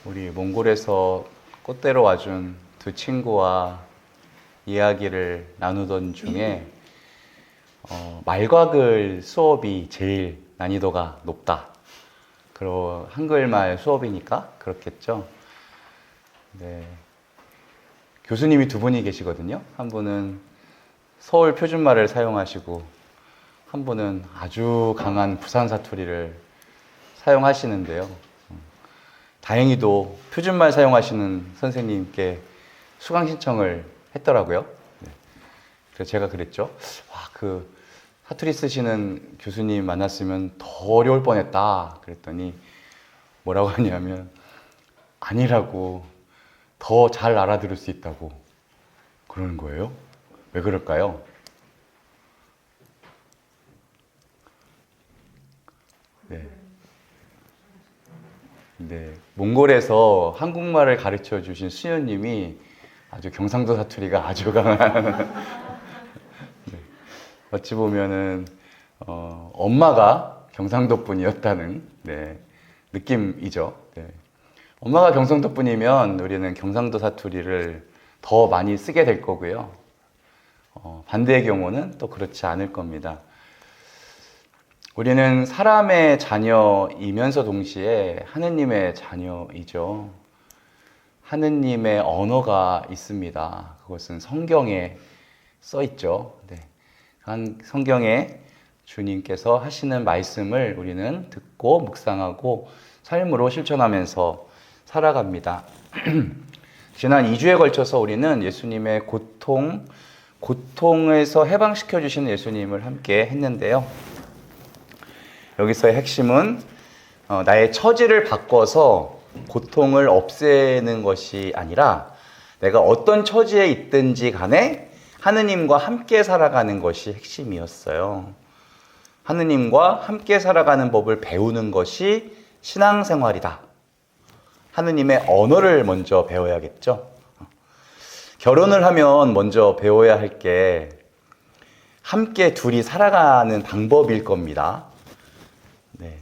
우리 몽골에서 꽃대로 와준 두 친구와 이야기를 나누던 중에 말과글 수업이 제일 난이도가 높다. 그리고 한글말 수업이니까 그렇겠죠. 네. 교수님이 두 분이 계시거든요. 한 분은 서울 표준말을 사용하시고 한 분은 아주 강한 부산 사투리를 사용하시는데요. 다행히도 표준말 사용하시는 선생님께 수강 신청을 했더라고요. 네. 그래서 제가 그랬죠. 와, 그 사투리 쓰시는 교수님 만났으면 더 어려울 뻔했다. 그랬더니 뭐라고 하냐면 아니라고, 더 잘 알아들을 수 있다고 그러는 거예요. 왜 그럴까요? 네. 네. 몽골에서 한국말을 가르쳐 주신 수녀님이 아주 경상도 사투리가 아주 강한 네. 어찌 보면은 엄마가 경상도 분이었다는 네, 느낌이죠. 네. 엄마가 경상도 분이면 우리는 경상도 사투리를 더 많이 쓰게 될 거고요. 반대의 경우는 또 그렇지 않을 겁니다. 우리는 사람의 자녀이면서 동시에 하느님의 자녀이죠. 하느님의 언어가 있습니다. 그것은 성경에 써 있죠. 네. 성경에 주님께서 하시는 말씀을 우리는 듣고 묵상하고 삶으로 실천하면서 살아갑니다. 지난 2주에 걸쳐서 우리는 예수님의 고통에서 해방시켜 주시는 예수님을 함께 했는데요. 여기서의 핵심은 나의 처지를 바꿔서 고통을 없애는 것이 아니라 내가 어떤 처지에 있든지 간에 하느님과 함께 살아가는 것이 핵심이었어요. 하느님과 함께 살아가는 법을 배우는 것이 신앙생활이다. 하느님의 언어를 먼저 배워야겠죠. 결혼을 하면 먼저 배워야 할 게 함께 둘이 살아가는 방법일 겁니다. 네.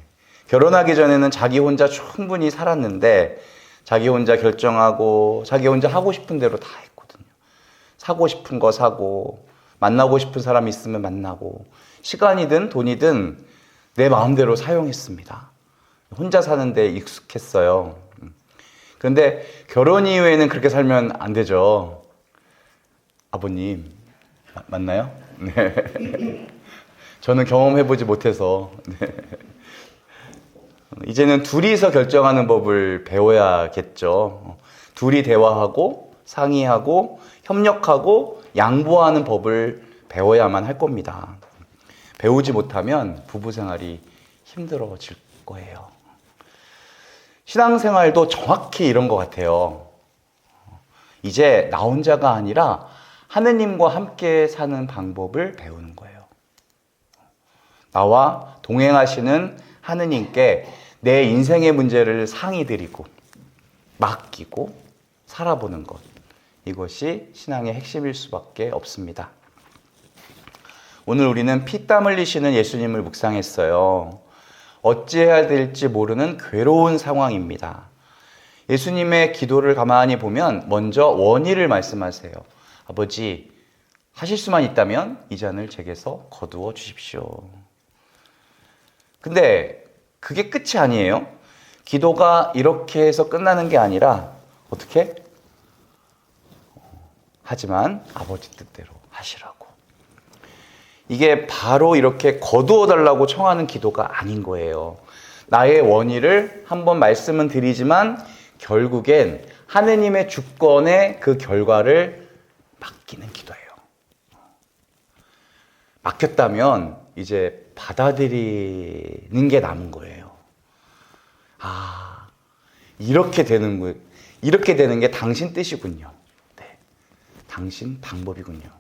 결혼하기 전에는 자기 혼자 충분히 살았는데 자기 혼자 결정하고 자기 혼자 하고 싶은 대로 다 했거든요. 사고 싶은 거 사고 만나고 싶은 사람이 있으면 만나고 시간이든 돈이든 내 마음대로 사용했습니다. 혼자 사는데 익숙했어요. 그런데 결혼 이후에는 그렇게 살면 안 되죠. 아버님 맞나요? 네. 저는 경험해보지 못해서 네. 이제는 둘이서 결정하는 법을 배워야겠죠. 둘이 대화하고 상의하고 협력하고 양보하는 법을 배워야만 할 겁니다. 배우지 못하면 부부 생활이 힘들어질 거예요. 신앙생활도 정확히 이런 것 같아요. 이제 나 혼자가 아니라 하느님과 함께 사는 방법을 배우는 거예요. 나와 동행하시는 하느님께 내 인생의 문제를 상의드리고 맡기고 살아보는 것. 이것이 신앙의 핵심일 수밖에 없습니다. 오늘 우리는 피땀 흘리시는 예수님을 묵상했어요. 어찌해야 될지 모르는 괴로운 상황입니다. 예수님의 기도를 가만히 보면 먼저 원의를 말씀하세요. 아버지, 하실 수만 있다면 이 잔을 제게서 거두어 주십시오. 근데 그게 끝이 아니에요. 기도가 이렇게 해서 끝나는 게 아니라 어떻게? 하지만 아버지 뜻대로 하시라고. 이게 바로 이렇게 거두어 달라고 청하는 기도가 아닌 거예요. 나의 원의를 한번 말씀은 드리지만 결국엔 하느님의 주권에 그 결과를 맡기는 기도예요. 맡겼다면 이제 받아들이는 게 남은 거예요. 아, 이렇게 되는 거, 이렇게 되는 게 당신 뜻이군요. 네, 당신 방법이군요.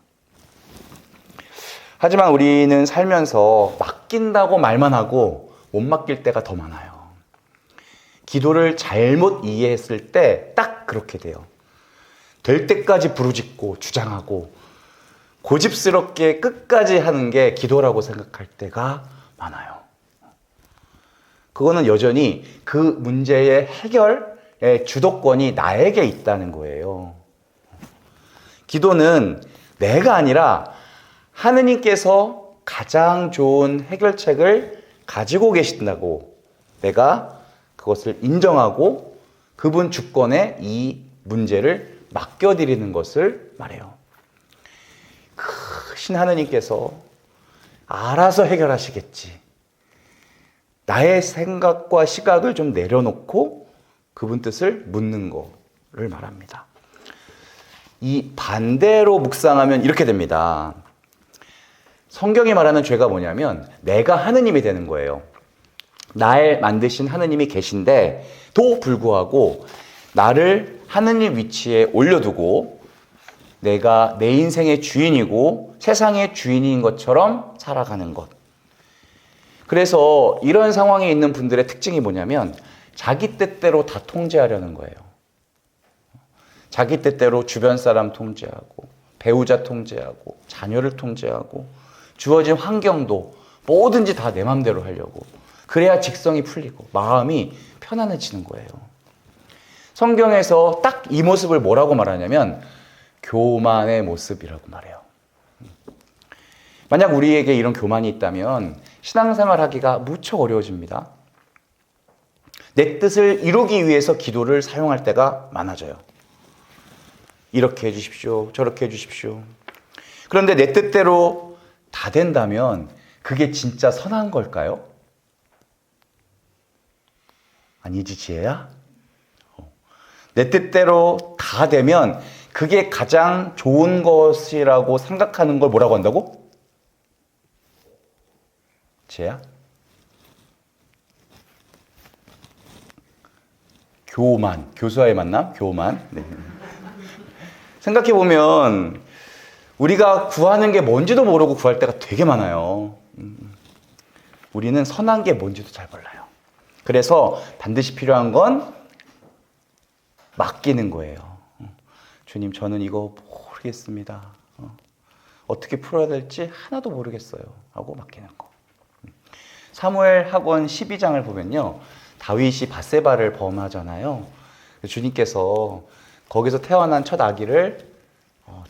하지만 우리는 살면서 맡긴다고 말만 하고 못 맡길 때가 더 많아요. 기도를 잘못 이해했을 때 딱 그렇게 돼요. 될 때까지 부르짖고 주장하고 고집스럽게 끝까지 하는 게 기도라고 생각할 때가 많아요. 그거는 여전히 그 문제의 해결, 주도권이 나에게 있다는 거예요. 기도는 내가 아니라 하느님께서 가장 좋은 해결책을 가지고 계신다고 내가 그것을 인정하고 그분 주권에 이 문제를 맡겨드리는 것을 말해요. 크신 하느님께서 알아서 해결하시겠지. 나의 생각과 시각을 좀 내려놓고 그분 뜻을 묻는 거를 말합니다. 이 반대로 묵상하면 이렇게 됩니다. 성경이 말하는 죄가 뭐냐면 내가 하느님이 되는 거예요. 날 만드신 하느님이 계신데도 불구하고 나를 하느님 위치에 올려두고 내가 내 인생의 주인이고 세상의 주인인 것처럼 살아가는 것. 그래서 이런 상황에 있는 분들의 특징이 뭐냐면 자기 뜻대로 다 통제하려는 거예요. 자기 뜻대로 주변 사람 통제하고 배우자 통제하고 자녀를 통제하고 주어진 환경도 뭐든지 다 내 맘대로 하려고. 그래야 직성이 풀리고 마음이 편안해지는 거예요. 성경에서 딱 이 모습을 뭐라고 말하냐면 교만의 모습이라고 말해요. 만약 우리에게 이런 교만이 있다면 신앙생활 하기가 무척 어려워집니다. 내 뜻을 이루기 위해서 기도를 사용할 때가 많아져요. 이렇게 해주십시오. 저렇게 해주십시오. 그런데 내 뜻대로 다 된다면 그게 진짜 선한 걸까요? 아니지, 지혜야? 내 뜻대로 다 되면 그게 가장 좋은 것이라고 생각하는 걸 뭐라고 한다고? 지혜야? 교만, 교수와의 만남? 교만. 네. 생각해보면 우리가 구하는 게 뭔지도 모르고 구할 때가 되게 많아요. 우리는 선한 게 뭔지도 잘 몰라요. 그래서 반드시 필요한 건 맡기는 거예요. 주님, 저는 이거 모르겠습니다. 어떻게 풀어야 될지 하나도 모르겠어요. 하고 맡기는 거. 사무엘 하권 12장을 보면요. 다윗이 밧세바를 범하잖아요. 주님께서 거기서 태어난 첫 아기를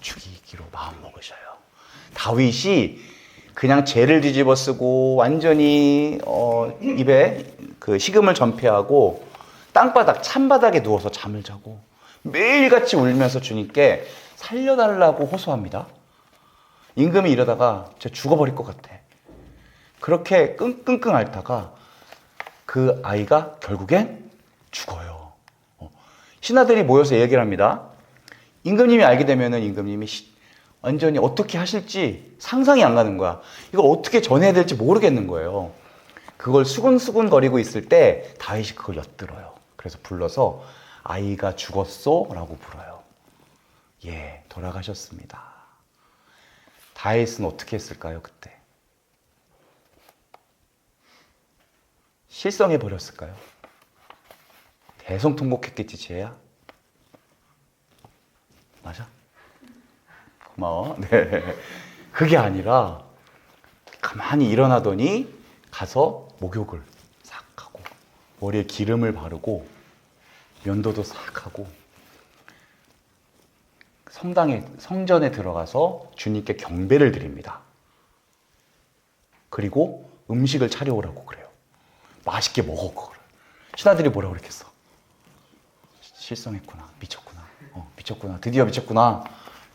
죽이기로 마음먹으셔요. 다윗이 그냥 죄를 뒤집어 쓰고 완전히 입에 그 식음을 전폐하고 땅바닥, 찬바닥에 누워서 잠을 자고 매일같이 울면서 주님께 살려달라고 호소합니다. 임금이 이러다가 진짜 죽어버릴 것 같아. 그렇게 끙끙끙 앓다가 그 아이가 결국엔 죽어요. 신하들이 모여서 얘기를 합니다. 임금님이 알게 되면은 임금님이 완전히 어떻게 하실지 상상이 안 가는 거야. 이걸 어떻게 전해야 될지 모르겠는 거예요. 그걸 수근수근 거리고 있을 때 다윗이 그걸 엿들어요. 그래서 불러서 아이가 죽었소? 라고 불어요. 예, 돌아가셨습니다. 다윗은 어떻게 했을까요, 그때? 실성해버렸을까요? 대성통곡했겠지, 쟤야? 맞아? 고마워. 네. 그게 아니라 가만히 일어나더니 가서 목욕을 싹 하고 머리에 기름을 바르고 면도도 싹 하고 성전에 들어가서 주님께 경배를 드립니다. 그리고 음식을 차려오라고 그래요. 맛있게 먹어, 그거를. 신하들이 뭐라고 그랬겠어? 실성했구나. 미쳤구나. 미쳤구나. 드디어 미쳤구나.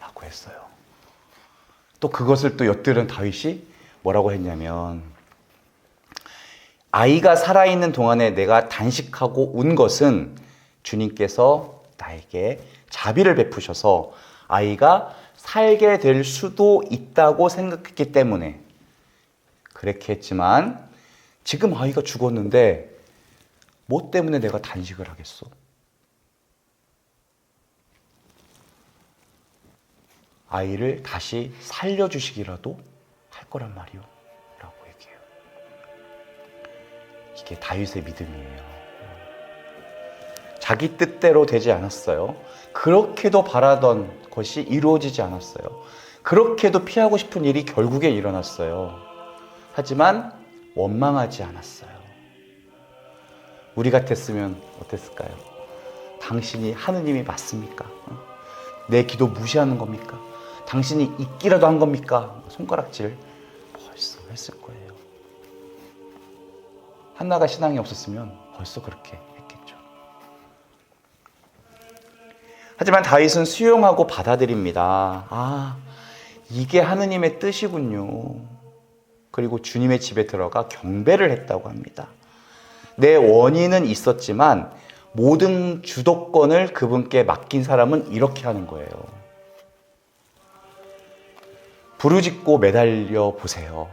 라고 했어요. 또 그것을 또 엿들은 다윗이 뭐라고 했냐면 아이가 살아있는 동안에 내가 단식하고 운 것은 주님께서 나에게 자비를 베푸셔서 아이가 살게 될 수도 있다고 생각했기 때문에 그렇게 했지만 지금 아이가 죽었는데 뭐 때문에 내가 단식을 하겠어? 아이를 다시 살려주시기라도 할 거란 말이요 라고 얘기해요. 이게 다윗의 믿음이에요. 자기 뜻대로 되지 않았어요. 그렇게도 바라던 것이 이루어지지 않았어요. 그렇게도 피하고 싶은 일이 결국엔 일어났어요. 하지만 원망하지 않았어요. 우리 같았으면 어땠을까요? 당신이 하느님이 맞습니까? 내 기도 무시하는 겁니까? 당신이 있기라도 한 겁니까? 손가락질 벌써 했을 거예요. 한나가 신앙이 없었으면 벌써 그렇게 했겠죠. 하지만 다윗은 수용하고 받아들입니다. 아, 이게 하느님의 뜻이군요. 그리고 주님의 집에 들어가 경배를 했다고 합니다. 내 원인은 있었지만 모든 주도권을 그분께 맡긴 사람은 이렇게 하는 거예요. 부르짖고 매달려 보세요.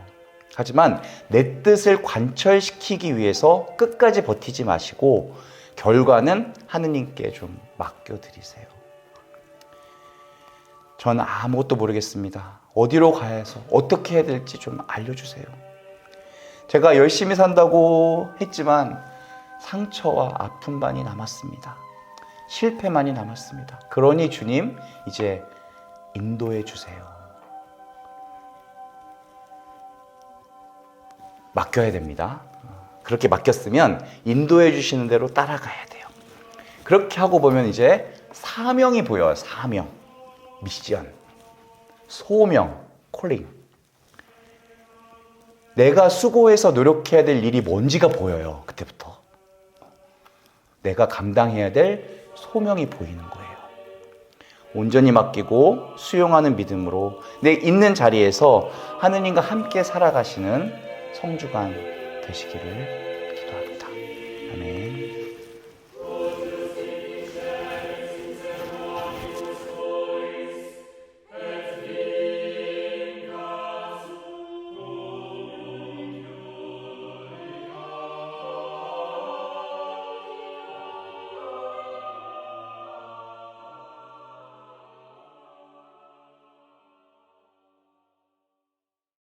하지만 내 뜻을 관철시키기 위해서 끝까지 버티지 마시고 결과는 하느님께 좀 맡겨드리세요. 전 아무것도 모르겠습니다. 어디로 가야 해서 어떻게 해야 될지 좀 알려주세요. 제가 열심히 산다고 했지만 상처와 아픔만이 남았습니다. 실패만이 남았습니다. 그러니 주님, 이제 인도해 주세요. 맡겨야 됩니다. 그렇게 맡겼으면 인도해 주시는 대로 따라가야 돼요. 그렇게 하고 보면 이제 사명이 보여요. 사명, 미션, 소명, 콜링. 내가 수고해서 노력해야 될 일이 뭔지가 보여요. 그때부터 내가 감당해야 될 소명이 보이는 거예요. 온전히 맡기고 수용하는 믿음으로 내 있는 자리에서 하느님과 함께 살아가시는 성주간 되시기를